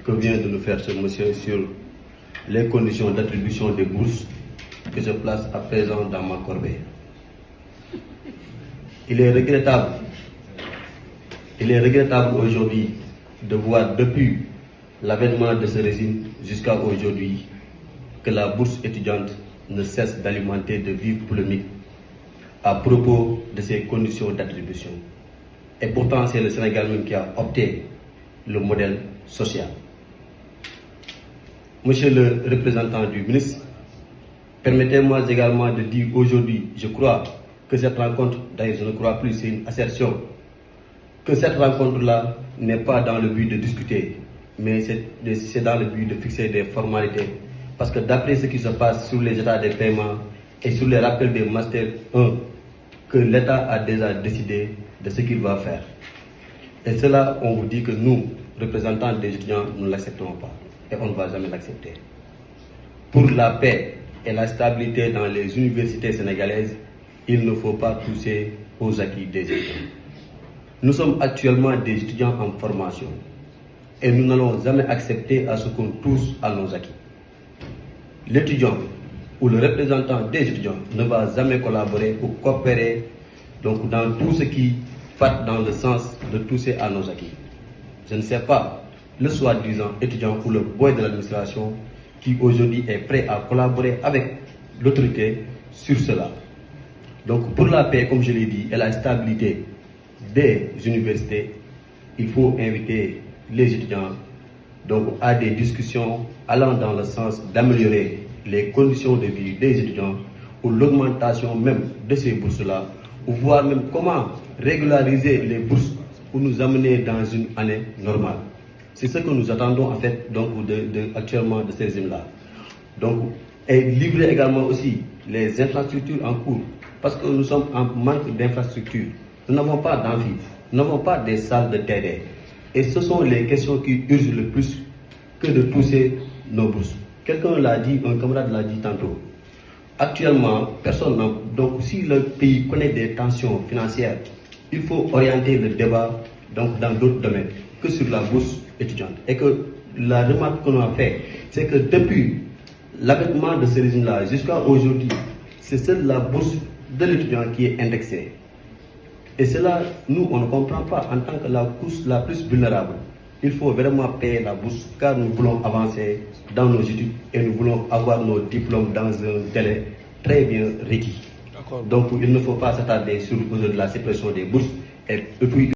que vient de nous faire ce monsieur sur les conditions d'attribution des bourses que je place à présent dans ma corbeille. Il est regrettable aujourd'hui de voir depuis l'avènement de ce régime jusqu'à aujourd'hui que la bourse étudiante ne cesse d'alimenter de vives polémiques à propos de ces conditions d'attribution. Et pourtant, c'est le Sénégal même qui a opté le modèle social. Monsieur le représentant du ministre, permettez-moi également de dire aujourd'hui, je crois que cette rencontre, d'ailleurs je ne crois plus, c'est une assertion, que cette rencontre-là n'est pas dans le but de discuter, mais c'est dans le but de fixer des formalités. Parce que d'après ce qui se passe sur les états des paiements et sur les rappels des Master 1, que l'État a déjà décidé de ce qu'il va faire. Et cela, on vous dit que nous, représentants des étudiants, nous ne l'accepterons pas. Et on ne va jamais l'accepter. Pour la paix et la stabilité dans les universités sénégalaises, il ne faut pas toucher aux acquis des étudiants. Nous sommes actuellement des étudiants en formation et nous n'allons jamais accepter à ce qu'on touche à nos acquis. L'étudiant ou le représentant des étudiants ne va jamais collaborer ou coopérer donc, dans tout ce qui part dans le sens de toucher à nos acquis. Je ne sais pas le soi-disant étudiant ou le boy de l'administration qui aujourd'hui est prêt à collaborer avec l'autorité sur cela. Donc pour la paix, comme je l'ai dit, et la stabilité des universités, il faut inviter les étudiants donc, à des discussions allant dans le sens d'améliorer les conditions de vie des étudiants ou l'augmentation même de ces bourses-là, ou voir même comment régulariser les bourses pour nous amener dans une année normale. C'est ce que nous attendons en fait donc, actuellement de ces régimes-là. Donc, et livrer également aussi les infrastructures en cours, parce que nous sommes en manque d'infrastructures. Nous n'avons pas d'amphi, nous n'avons pas des salles de TD. Et ce sont les questions qui urgent le plus que de toucher nos bourses. Quelqu'un l'a dit, un camarade l'a dit tantôt. Actuellement, personne n'a... Donc, si le pays connaît des tensions financières, il faut orienter le débat donc, dans d'autres domaines que sur la bourse étudiante. Et que la remarque qu'on a fait, c'est que depuis l'avènement de ce régime-là jusqu'à aujourd'hui, c'est seule la bourse de l'étudiant qui est indexée. Et cela, nous, on ne comprend pas en tant que la couche la plus vulnérable. Il faut vraiment payer la bourse car nous voulons avancer dans nos études et nous voulons avoir nos diplômes dans un délai très bien requis. Donc il ne faut pas s'attarder sur la suppression des bourses et puis